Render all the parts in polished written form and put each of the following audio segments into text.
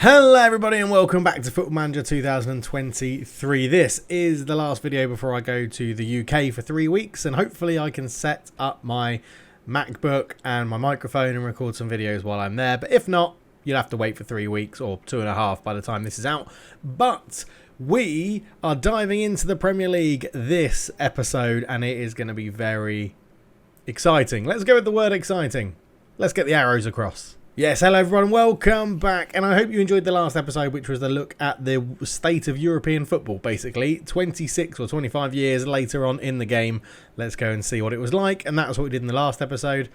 Hello everybody and welcome back to Football Manager 2023. This is the last video before I go to the UK for 3 weeks, and hopefully I can set up my MacBook and my microphone and record some videos while I'm there. But if not, you'll have to wait for 3 weeks or 2.5 by the time this is out. But we are diving into the Premier League this episode and it is going to be very exciting. Let's go with the word exciting. Let's get the arrows across. Yes, hello everyone, welcome back, and I hope you enjoyed the last episode, which was the look at the state of European football, basically. 26 or 25 years later on in the game, let's go and see what it was like, and that's what we did in the last episode.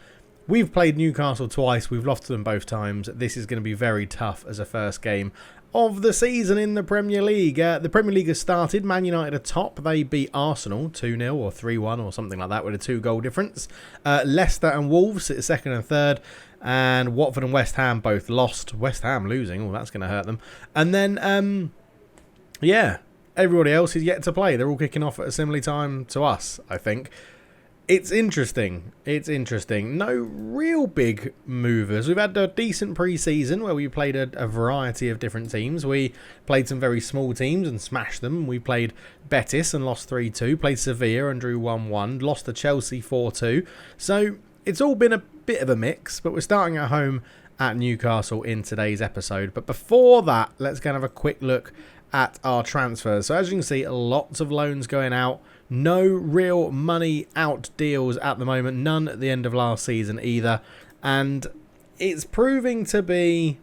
We've played Newcastle twice, we've lost to them both times. This is going to be very tough as a first game of the season in the Premier League. The Premier League has started. Man United atop. They beat Arsenal 2-0 or 3-1 or something like that with a 2-goal difference. Leicester and Wolves sit second and third. And Watford and West Ham both lost. West Ham losing. Oh, that's going to hurt them. And then, yeah, everybody else is yet to play. They're all kicking off at a similar time to us, I think. It's interesting. It's interesting. No real big movers. We've had a decent pre-season where we played a variety of different teams. We played some very small teams and smashed them. We played Betis and lost 3-2. Played Sevilla and drew 1-1. Lost to Chelsea 4-2. So it's all been a bit of a mix, but we're starting at home at Newcastle in today's episode. But before that, let's go and have a quick look at our transfers. So as you can see, lots of loans going out. No real money out deals at the moment. None at the end of last season either. And it's proving to be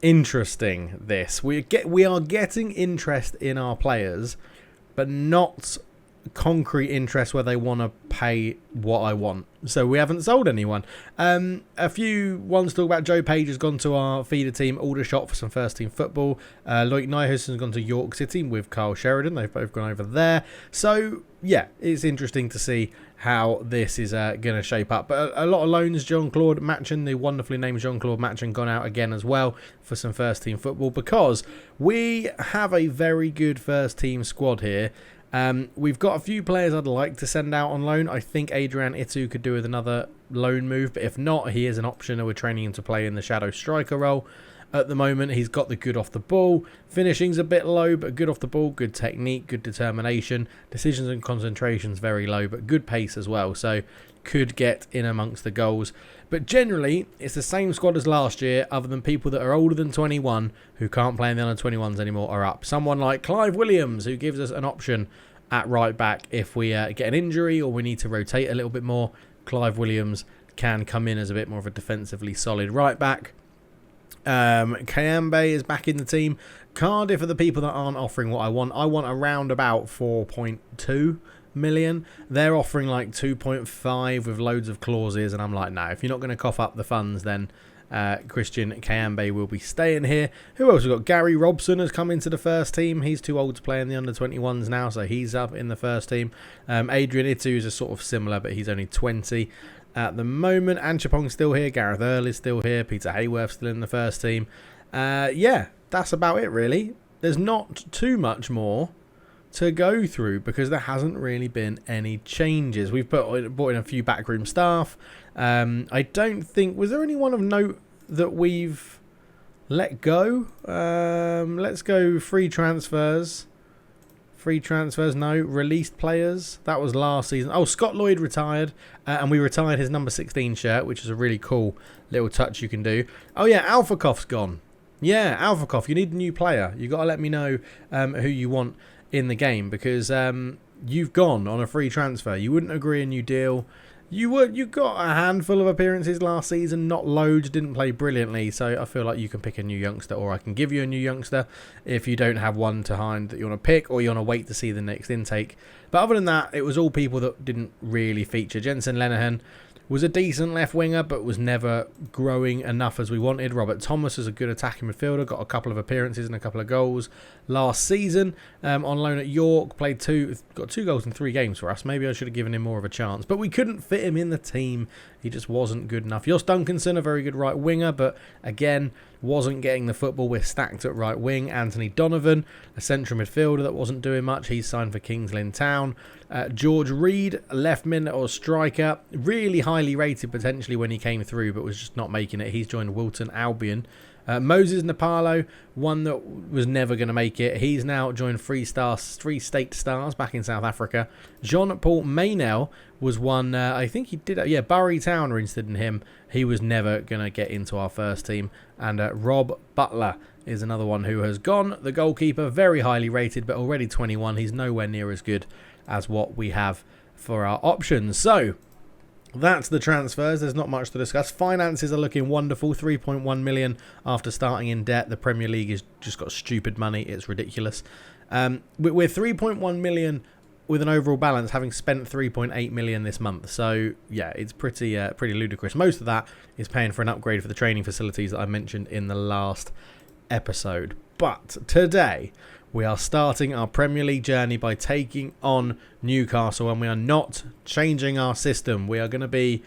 interesting, this. We are getting interest in our players, but not concrete interest where they want to pay what I want. So we haven't sold anyone. A few ones talk about Joe Page has gone to our feeder team, Aldershot, for some first team football. Loic Nyhus has gone to York City with Carl Sheridan. They've both gone over there. So yeah, it's interesting to see how this is going to shape up. But a lot of loans. Jean-Claude Matchin, the wonderfully named Jean-Claude Matchin, gone out again as well for some first team football, because we have a very good first team squad here. We've got a few players I'd like to send out on loan. I think Adrian Itu could do with another loan move, but if not, he is an option. We're training him to play in the shadow striker role at the moment. He's got the good off the ball. Finishing's a bit low, but good off the ball, good technique, good determination. Decisions and concentration's very low, but good pace as well. So could get in amongst the goals. But generally, it's the same squad as last year, other than people that are older than 21 who can't play in the under-21s anymore are up. Someone like Clive Williams, who gives us an option at right back if we get an injury or we need to rotate a little bit more. Clive Williams can come in as a bit more of a defensively solid right back. Kayambe is back in the team. Cardiff are the people that aren't offering what I want. I want around about 4.2 million. They're offering like 2.5 with loads of clauses, and I'm like, no, if you're not going to cough up the funds, then Christian Kayambe will be staying here. Who else? We've got Gary Robson has come into the first team. He's too old to play in the under-21s now, so he's up in the first team. Adrian Itu is a sort of similar, but he's only 20 at the moment. Anchapong's still here. Gareth Earle is still here. Peter Hayworth still in the first team. Yeah, that's about it really. There's not too much more to go through because there hasn't really been any changes. We've brought in a few backroom staff. I don't think... Was there anyone of note that we've let go? Let's go free transfers. Free transfers, no. Released players. That was last season. Oh, Scott Lloyd retired. And we retired his number 16 shirt, which is a really cool little touch you can do. Oh, yeah, Alphakoff's gone. Yeah, Alphakoff, you need a new player. You've got to let me know who you want in the game, because you've gone on a free transfer. You wouldn't agree a new deal. You got a handful of appearances last season, not loads, didn't play brilliantly, so I feel like you can pick a new youngster, or I can give you a new youngster if you don't have one to hand that you want to pick, or you want to wait to see the next intake. But other than that, it was all people that didn't really feature. Jensen Lenihan was a decent left winger, but was never growing enough as we wanted. Robert Thomas is a good attacking midfielder, got a couple of appearances and a couple of goals last season. On loan at York, got 2 goals in 3 games for us. Maybe I should have given him more of a chance, but we couldn't fit him in the team. He just wasn't good enough. Jos Duncanson, a very good right winger, but again, wasn't getting the football. We're stacked at right wing. Anthony Donovan, a central midfielder that wasn't doing much. He's signed for Kings Lynn Town. George Reed, left mid or striker, really highly rated potentially when he came through, but was just not making it. He's joined Wilton Albion Moses Napalo, one that was never going to make it. He's now joined Free State Stars back in South Africa. Jean-Paul Maynell was one, I think he did, Bury Town are interested in him. He was never going to get into our first team. And Rob Butler is another one who has gone. The goalkeeper, very highly rated, but already 21. He's nowhere near as good as what we have for our options. So that's the transfers. There's not much to discuss. Finances are looking wonderful. 3.1 million after starting in debt. The Premier League has just got stupid money. It's ridiculous. We're 3.1 million with an overall balance, having spent 3.8 million this month. So yeah, it's pretty ludicrous. Most of that is paying for an upgrade for the training facilities that I mentioned in the last episode. But today we are starting our Premier League journey by taking on Newcastle, and we are not changing our system. We are going to be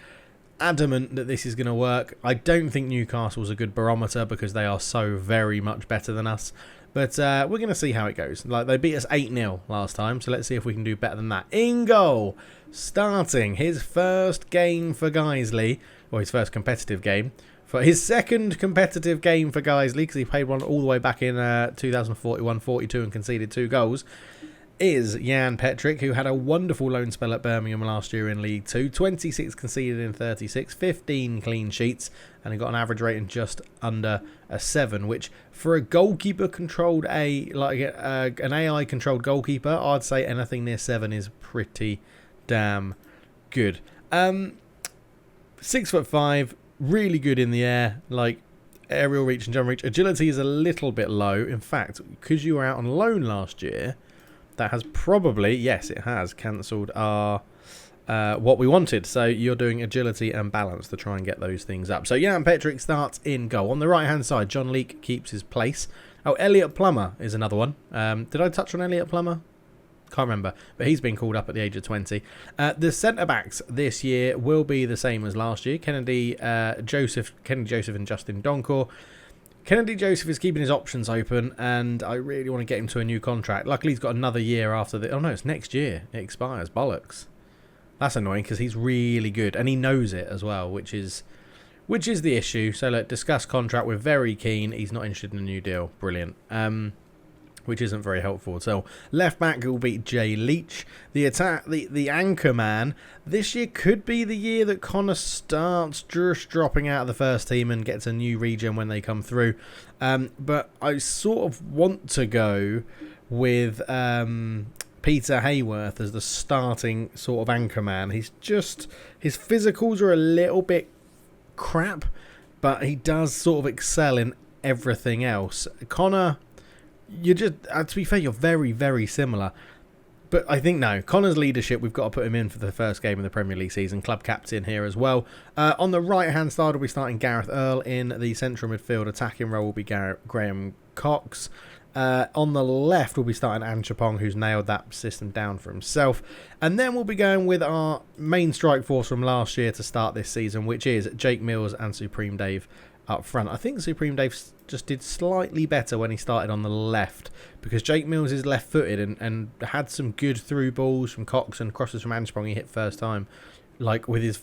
adamant that this is going to work. I don't think Newcastle's a good barometer because they are so very much better than us. But we're going to see how it goes. Like, they beat us 8-0 last time, so let's see if we can do better than that. In goal, starting his first game for Guiseley, or his first competitive game. For his second competitive game for Guiseley, because he played one all the way back in 2041-42 and conceded 2 goals, is Jan Petrick, who had a wonderful loan spell at Birmingham last year in League 2. 26 conceded in 36, 15 clean sheets, and he got an average rating just under a 7, which for a goalkeeper controlled an AI controlled goalkeeper, I'd say anything near 7 is pretty damn good. 6'5", really good in the air, like aerial reach and jump reach. Agility is a little bit low. In fact, because you were out on loan last year, that has probably, yes, it has cancelled our what we wanted. So you're doing agility and balance to try and get those things up. So Jan Petrick starts in goal. On the right hand side, John Leake keeps his place. Oh, Elliot Plummer is another one. Did I touch on Elliot Plummer? Can't remember, but he's been called up at the age of 20. The centre-backs this year will be the same as last year. Kennedy Joseph and Justin Donkor. Kennedy Joseph is keeping his options open, and I really want to get him to a new contract. Luckily, he's got another year after the... Oh, no, it's next year. It expires. Bollocks. That's annoying, because he's really good, and he knows it as well, which is the issue. So, look, discuss contract. We're very keen. He's not interested in a new deal. Brilliant. Which isn't very helpful. So left back will be Jay Leach. The anchor man. This year could be the year that Connor starts just dropping out of the first team and gets a new regen when they come through. But I sort of want to go with Peter Hayworth as the starting sort of anchor man. His physicals are a little bit crap, but he does sort of excel in everything else. Connor, you just, to be fair, you're very, very similar. But I think, no, Connor's leadership, we've got to put him in for the first game of the Premier League season. Club captain here as well. On the right-hand side, we'll be starting Gareth Earl. In the central midfield attacking role will be Graham Cox. On the left, we'll be starting Anchapong, who's nailed that system down for himself. And then we'll be going with our main strike force from last year to start this season, which is Jake Mills and Supreme Dave up front. I think Supreme Dave just did slightly better when he started on the left, because Jake Mills is left-footed and had some good through balls from Cox and crosses from Anchapong he hit first time, like with his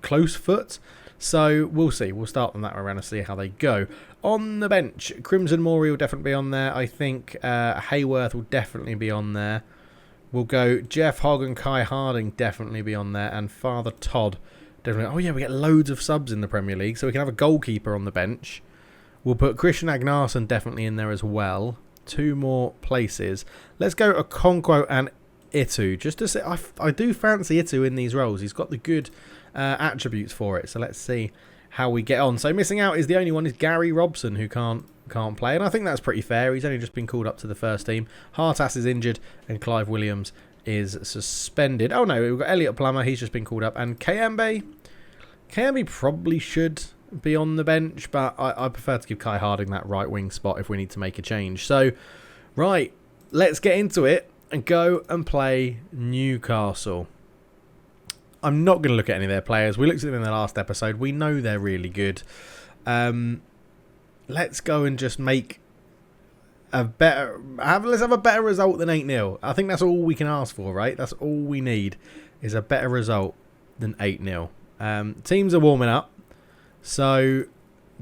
close foot. So we'll see. We'll start them that way around and see how they go. On the bench, Crimson Maury will definitely be on there. I think Hayworth will definitely be on there. We'll go Jeff Hogg and Kai Harding definitely be on there, and Father Todd definitely. Oh yeah, we get loads of subs in the Premier League, so we can have a goalkeeper on the bench. We'll put Christian Agnarsson definitely in there as well. 2 more places. Let's go Okonkwo and Itu. Just to say, I do fancy Itu in these roles. He's got the good attributes for it. So let's see how we get on. So missing out is the only one is Gary Robson, who can't play, and I think that's pretty fair. He's only just been called up to the first team. Hartass is injured, and Clive Williams is suspended. Oh no, we've got Elliot Plummer. He's just been called up, and Kayambe probably should be on the bench, but I prefer to give Kai Harding that right wing spot if we need to make a change. So, right, let's get into it and go and play Newcastle. I'm not going to look at any of their players. We looked at them in the last episode. We know they're really good. Let's go and just make let's have a better result than 8-0. I think that's all we can ask for, right? That's all we need is a better result than 8-0. Teams are warming up. So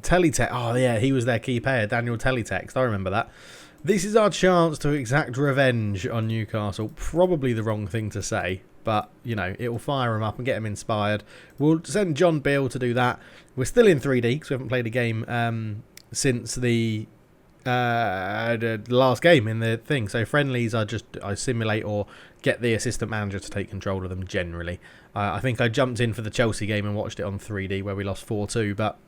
Teletext. Oh, yeah, he was their key player, Daniel Teletext. I remember that. This is our chance to exact revenge on Newcastle. Probably the wrong thing to say, but, you know, it will fire him up and get him inspired. We'll send John Beale to do that. We're still in 3D because we haven't played a game since the last game in the thing. So friendlies I simulate or get the assistant manager to take control of them generally. I think I jumped in for the Chelsea game and watched it on 3D where we lost 4-2, but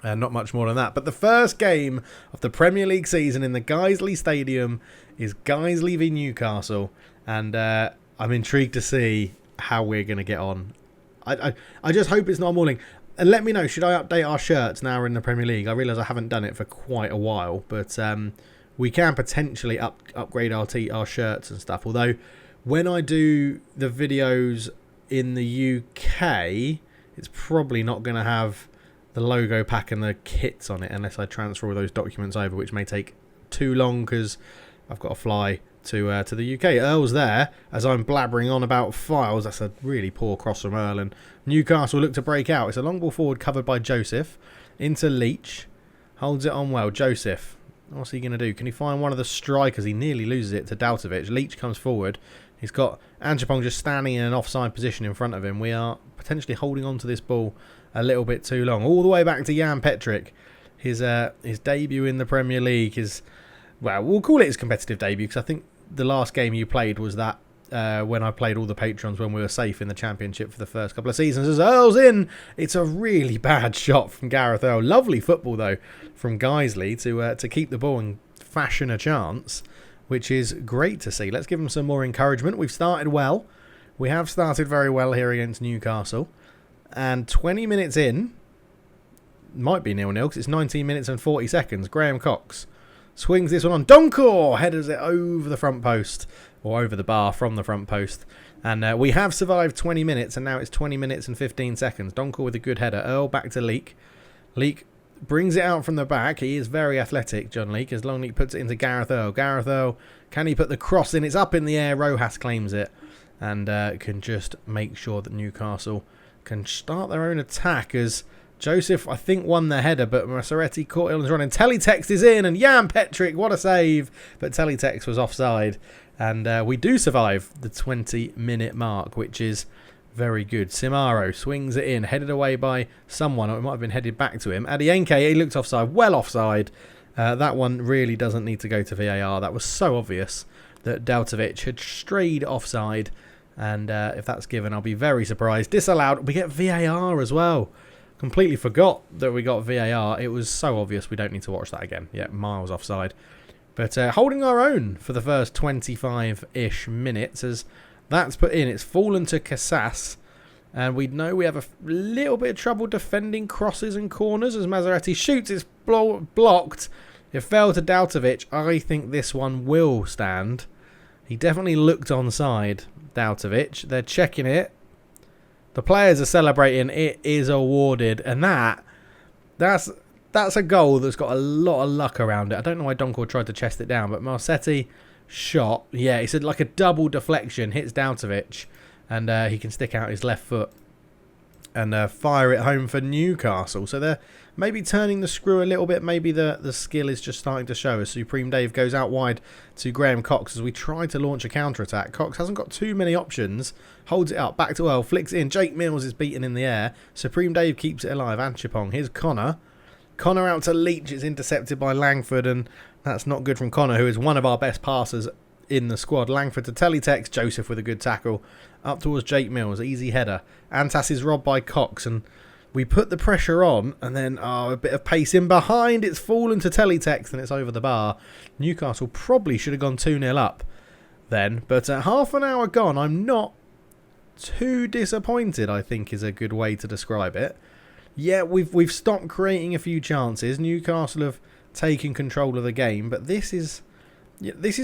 not much more than that. But the first game of the Premier League season in the Guiseley Stadium is Guiseley v Newcastle, and I'm intrigued to see how we're going to get on. I just hope it's not morning. And let me know, should I update our shirts now we're in the Premier League? I realise I haven't done it for quite a while, but we can potentially upgrade our shirts and stuff. Although, when I do the videos in the UK, it's probably not going to have the logo pack and the kits on it unless I transfer all those documents over, which may take too long because I've got to fly to the UK. Earl's there as I'm blabbering on about files. That's a really poor cross from Earl, and Newcastle look to break out. It's a long ball forward covered by Joseph into Leach. Holds it on well. Joseph, what's he going to do? Can he find one of the strikers? He nearly loses it to Dautovic. Leach comes forward. He's got Anchepong just standing in an offside position in front of him. We are potentially holding on to this ball a little bit too long. All the way back to Jan Petric. His debut in the Premier League is, well, we'll call it his competitive debut because I think the last game you played was that when I played all the patrons when we were safe in the Championship for the first couple of seasons. As Earl's in, it's a really bad shot from Gareth Earl. Lovely football, though, from Guiseley to keep the ball and fashion a chance, which is great to see. Let's give them some more encouragement. We've started well. We have started very well here against Newcastle. And 20 minutes in, might be 0-0 because it's 19 minutes and 40 seconds. Graham Cox swings this one on. Donkor headers it over the front post, or over the bar from the front post. And we have survived 20 minutes, and now it's 20 minutes and 15 seconds. Donkor with a good header. Earl back to Leek. Leek brings it out from the back. He is very athletic, John Leek, as Long Leek puts it into Gareth Earl. Gareth Earl, can he put the cross in? It's up in the air. Rojas claims it and can just make sure that Newcastle can start their own attack, as Joseph, I think, won the header, but Masseretti caught it on his run, and Teletext is in, and Jan Petric, what a save, but Teletext was offside, and we do survive the 20-minute mark, which is very good. Simaro swings it in, headed away by someone, or it might have been headed back to him. Adienke, he looked offside, well offside. That one really doesn't need to go to VAR. That was so obvious that Dautovic had strayed offside, and if that's given, I'll be very surprised. Disallowed. We get VAR as well. Completely forgot that we got VAR. It was so obvious we don't need to watch that again. Yeah, miles offside. But holding our own for the first 25-ish minutes as that's put in. It's fallen to Casas. And we know we have a little bit of trouble defending crosses and corners as Masseretti shoots. It's blocked. It fell to Dautovic. I think this one will stand. He definitely looked onside, Dautovic. They're checking it. The players are celebrating. It is awarded. And that's a goal that's got a lot of luck around it. I don't know why Donkor tried to chest it down, but Marsetti shot. Yeah, it's like a double deflection. Hits Dautovic. And he can stick out his left foot and fire it home for Newcastle. So they're maybe turning the screw a little bit. Maybe the skill is just starting to show as Supreme Dave goes out wide to Graham Cox as we try to launch a counter-attack. Cox hasn't got too many options. Holds it up. Back to Earl. Flicks in. Jake Mills is beaten in the air. Supreme Dave keeps it alive. Anchepong. Here's Connor. Connor out to Leach. It's intercepted by Langford, and that's not good from Connor, who is one of our best passers in the squad. Langford to Teletext. Joseph with a good tackle. Up towards Jake Mills. Easy header. Antas is robbed by Cox, and we put the pressure on, and then a bit of pace in behind. It's fallen to Teletext, and it's over the bar. Newcastle probably should have gone 2-0 up then, but half an hour gone. I'm not too disappointed, I think is a good way to describe it. Yeah, we've stopped creating a few chances. Newcastle have taken control of the game, but this is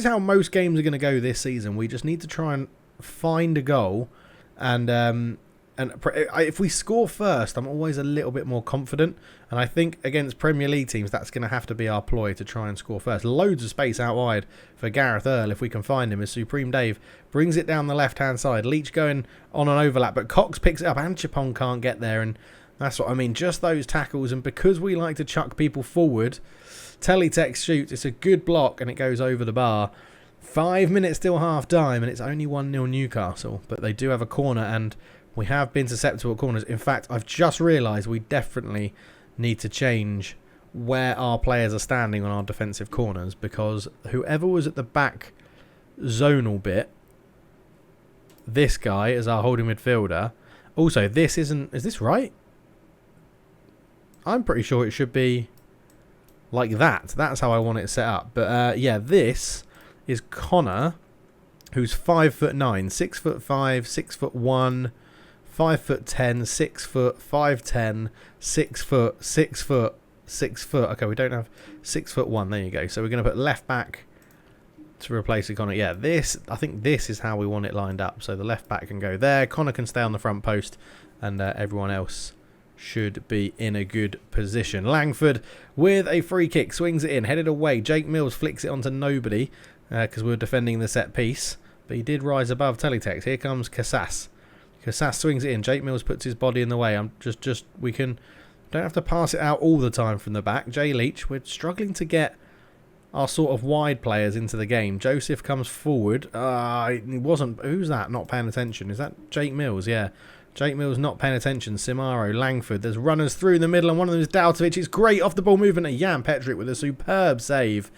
how most games are going to go this season. We just need to try and find a goal, and if we score first, I'm always a little bit more confident, and I think against Premier League teams that's going to have to be our ploy to try and score first. Loads of space out wide for Gareth Earl if we can find him, as Supreme Dave brings it down the left hand side. Leach going on an overlap, but Cox picks it up. Anchepong can't get there, and That's what I mean. Just those tackles. And because we like to chuck people forward, Teletext shoots. It's a good block and it goes over the bar. 5 minutes till half time and it's only 1-0 Newcastle. But they do have a corner and we have been susceptible at corners. In fact, I've just realised we definitely need to change where our players are standing on our defensive corners, because whoever was at the back zonal bit, this guy is our holding midfielder. Also, this isn't... Is this right? I'm pretty sure it should be like that. That's how I want it set up. But yeah, this is Connor, who's 5'9", 6'5", 6'1", 5'10", 6 foot, 5'10", 6 foot, 6 foot, 6 foot. Okay, we don't have 6'1". There you go. So we're going to put left back to replace Connor. Yeah, I think this is how we want it lined up. So the left back can go there. Connor can stay on the front post, and everyone else should be in a good position. Langford with a free kick, swings it in, headed away. Jake Mills flicks it onto nobody because we were defending the set piece, but he did rise above Teletext. Here comes Casas. Casas swings it in. Jake Mills puts his body in the way. We don't have to pass it out all the time from the back. Jay Leach, we're struggling to get our sort of wide players into the game. Joseph comes forward. He wasn't. Who's that? Not paying attention. Is that Jake Mills? Yeah. Jake Mills not paying attention. Simaro, Langford. There's runners through the middle, and one of them is Dautovic. It's great off the ball movement. And Jan Petric with a superb save.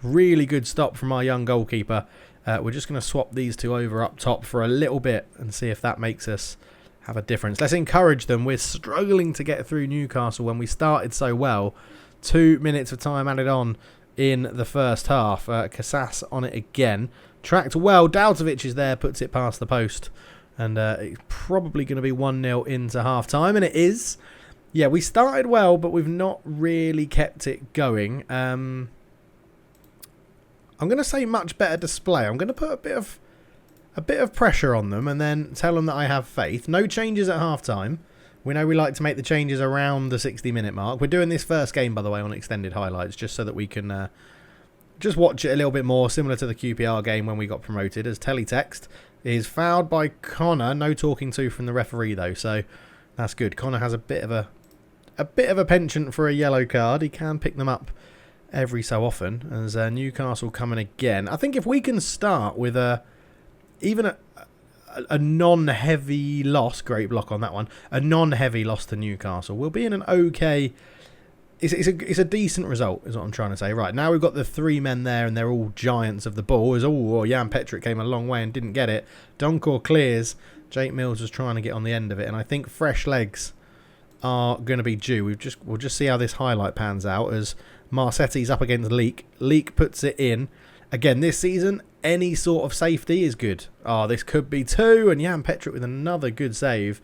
Really good stop from our young goalkeeper. We're just going to swap these two over up top for a little bit and see if that makes us have a difference. Let's encourage them. We're struggling to get through Newcastle when we started so well. 2 minutes of time added on in the first half. Casas on it again. Tracked well. Dautovic is there, puts it past the post. And it's probably going to be 1-0 into half-time. And it is. Yeah, we started well, but we've not really kept it going. I'm going to say much better display. I'm going to put a bit of pressure on them and then tell them that I have faith. No changes at half-time. We know we like to make the changes around the 60-minute mark. We're doing this first game, by the way, on extended highlights, just so that we can just watch it a little bit more, similar to the QPR game when we got promoted, as Teletext is fouled by Connor. No talking to from the referee, though, so that's good. Connor has a bit of a penchant for a yellow card. He can pick them up every so often, as Newcastle coming again. I think if we can start with even a non-heavy loss, great block on that one, a non-heavy loss to Newcastle, we'll be in an okay... It's a decent result, is what I'm trying to say. Right, now we've got the three men there, and they're all giants of the ball. Jan Petric came a long way and didn't get it. Donkor clears. Jake Mills was trying to get on the end of it, and I think fresh legs are going to be due. We'll just see how this highlight pans out as Marsetti's up against Leek. Leek puts it in. Again, this season, any sort of safety is good. This could be two, and Jan Petric with another good save.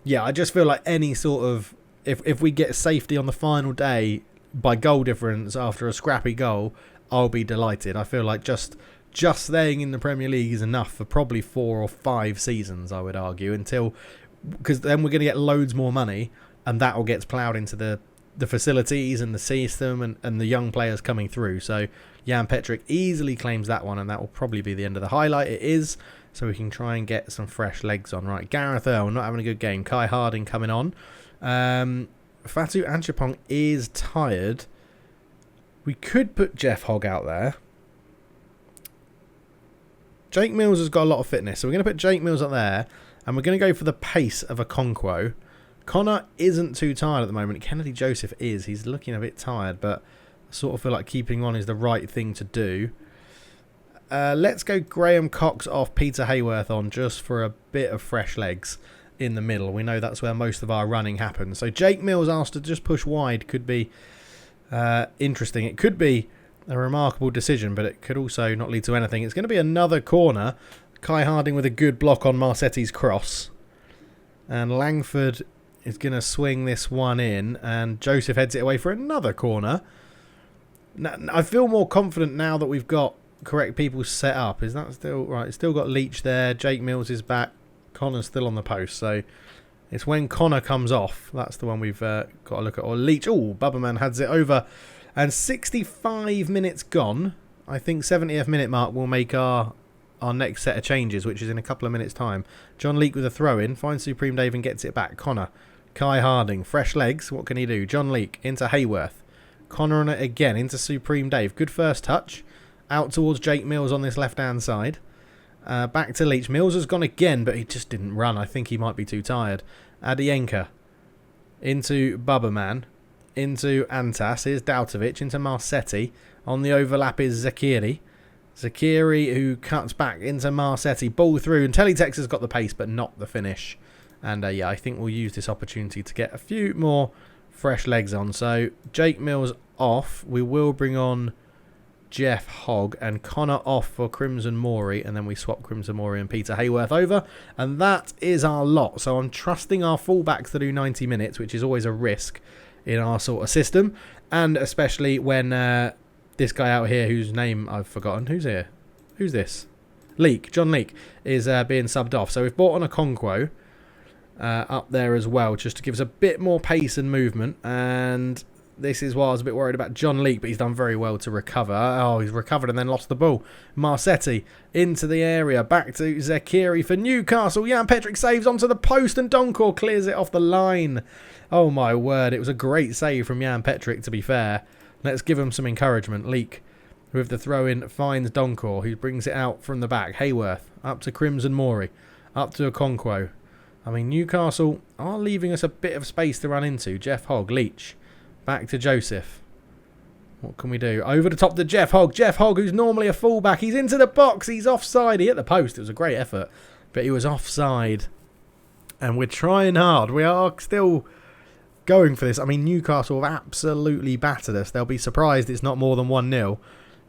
Yeah, I just feel like any sort of... If we get safety on the final day by goal difference after a scrappy goal, I'll be delighted. I feel like just staying in the Premier League is enough for probably 4 or 5 seasons, I would argue, because then we're going to get loads more money, and that all gets ploughed into the facilities and the system and the young players coming through. So Jan Petric easily claims that one, and that will probably be the end of the highlight. It is, so we can try and get some fresh legs on. Right, Gareth Earl not having a good game. Kai Harding coming on. Fatu Anchapong is tired. We could put Jeff Hogg out there. Jake Mills has got a lot of fitness, so we're going to put Jake Mills up there, and we're going to go for the pace of a Conquo. Connor isn't too tired at the moment. Kennedy Joseph is. He's looking a bit tired, but I sort of feel like keeping on is the right thing to do. Let's go Graham Cox off, Peter Hayworth on, just for a bit of fresh legs in the middle. We know that's where most of our running happens. So Jake Mills asked to just push wide could be interesting. It could be a remarkable decision, but it could also not lead to anything. It's going to be another corner. Kai Harding with a good block on Marsetti's cross. And Langford is going to swing this one in, and Joseph heads it away for another corner. Now, I feel more confident now that we've got correct people set up. Is that still right? It's still got Leach there. Jake Mills is back. Connor's still on the post, so it's when Connor comes off. That's the one we've got to look at. Or Leach. Bubberman has it over. And 65 minutes gone. I think 70th minute mark will make our next set of changes, which is in a couple of minutes' time. John Leake with a throw-in. Finds Supreme Dave and gets it back. Connor Kai Harding, fresh legs. What can he do? John Leake into Hayworth. Connor on it again into Supreme Dave. Good first touch. Out towards Jake Mills on this left-hand side. Back to Leach. Mills has gone again, but he just didn't run. I think he might be too tired. Adienka. Into Bubberman. Into Antas. Here's Dautovic. Into Marsetti. On the overlap is Zakiri. Zakiri who cuts back into Marsetti. Ball through. And Teletex has got the pace, but not the finish. And yeah, I think we'll use this opportunity to get a few more fresh legs on. So Jake Mills off. We will bring on Jeff Hogg and Connor off for Crimson Maury, and then we swap Crimson Maury and Peter Hayworth over, and that is our lot. So I'm trusting our fullbacks to do 90 minutes, which is always a risk in our sort of system, and especially when this guy out here whose name I've forgotten. Who's here? Who's this? Leak. John Leak is being subbed off. So we've brought on a Conquo up there as well, just to give us a bit more pace and movement. And this is why I was a bit worried about John Leake, but he's done very well to recover. Oh, he's recovered and then lost the ball. Marsetti into the area. Back to Zakiri for Newcastle. Jan Petric saves onto the post and Donkor clears it off the line. Oh my word, it was a great save from Jan Petric, to be fair. Let's give him some encouragement. Leake with the throw-in finds Donkor, who brings it out from the back. Hayworth up to Crimson Maury. Up to a Conquo. I mean, Newcastle are leaving us a bit of space to run into. Jeff Hogg, Leach. Back to Joseph. What can we do? Over the top to Jeff Hogg. Jeff Hogg, who's normally a fullback. He's into the box. He's offside. He hit the post. It was a great effort. But he was offside. And we're trying hard. We are still going for this. I mean, Newcastle have absolutely battered us. They'll be surprised it's not more than 1-0.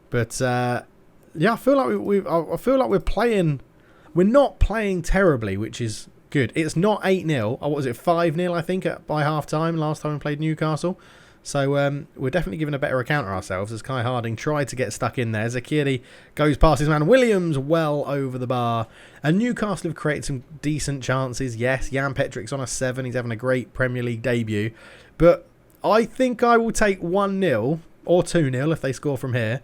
But, yeah, I feel like I feel like we're playing... We're not playing terribly, which is good. It's not 8-0. What was it? 5-0, I think, by half-time last time we played Newcastle. So we're definitely giving a better account of ourselves as Kai Harding tried to get stuck in there. Zakiri goes past his man. Williams well over the bar. And Newcastle have created some decent chances. Yes, Jan Petric's on a 7. He's having a great Premier League debut. But I think I will take 1-0 or 2-0 if they score from here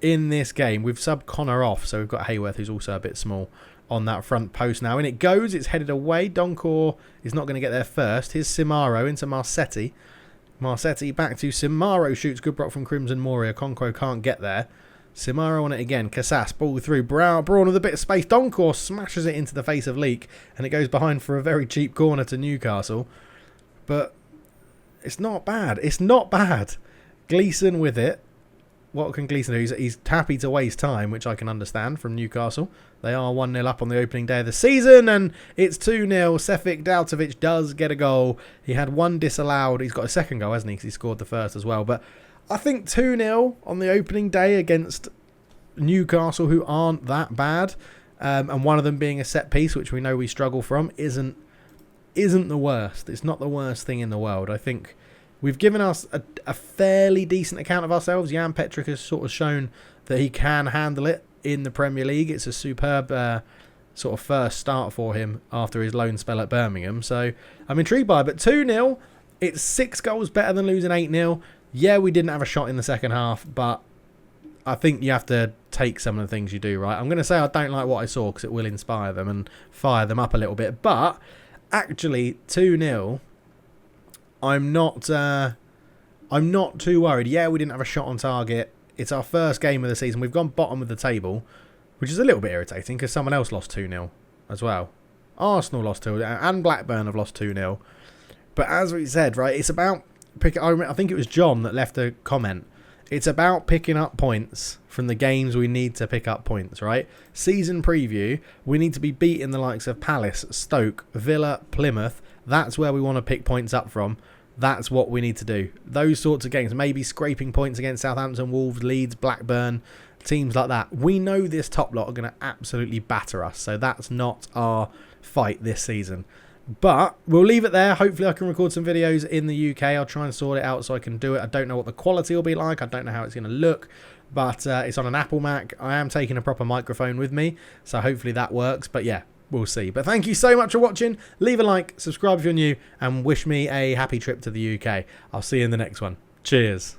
in this game. We've subbed Connor off, so we've got Hayworth, who's also a bit small, on that front post now. In it goes. It's headed away. Donkor is not going to get there first. Here's Simaro into Marsetti. Marsetti back to Simaro. Shoots good block from Crimson Maury. Okonkwo can't get there. Simaro on it again. Casas ball through. Braun with a bit of space. Donkor smashes it into the face of Leak, and it goes behind for a very cheap corner to Newcastle. But it's not bad. It's not bad. Gleeson with it. What can Gleeson do? He's happy to waste time, which I can understand from Newcastle. They are 1-0 up on the opening day of the season, and it's 2-0. Sefik Dautovic does get a goal. He had one disallowed. He's got a second goal, hasn't he? Because he scored the first as well. But I think 2-0 on the opening day against Newcastle, who aren't that bad, and one of them being a set piece, which we know we struggle from, isn't the worst. It's not the worst thing in the world. I think we've given us a fairly decent account of ourselves. Jan Petric has sort of shown that he can handle it in the Premier League. It's a superb sort of first start for him after his loan spell at Birmingham. So I'm intrigued by it. But 2-0, it's 6 goals better than losing 8-0. Yeah, we didn't have a shot in the second half, but I think you have to take some of the things you do, right? I'm going to say I don't like what I saw because it will inspire them and fire them up a little bit. But actually, 2-0... I'm not too worried. Yeah, we didn't have a shot on target. It's our first game of the season. We've gone bottom of the table, which is a little bit irritating because someone else lost 2-0 as well. Arsenal lost 2-0 and Blackburn have lost 2-0. But as we said, right, it's about I think it was John that left a comment. It's about picking up points from the games we need to pick up points, right? Season preview, we need to be beating the likes of Palace, Stoke, Villa, Plymouth. That's where we want to pick points up from. That's what we need to do. Those sorts of games, maybe scraping points against Southampton, Wolves, Leeds, Blackburn, teams like that. We know this top lot are going to absolutely batter us, so that's not our fight this season. But we'll leave it there. Hopefully I can record some videos in the UK. I'll try and sort it out so I can do it. I don't know what the quality will be like. I don't know how it's going to look. But it's on an Apple Mac. I am taking a proper microphone with me, so hopefully that works. But yeah, we'll see. But thank you so much for watching. Leave a like, subscribe if you're new, and wish me a happy trip to the UK. I'll see you in the next one. Cheers.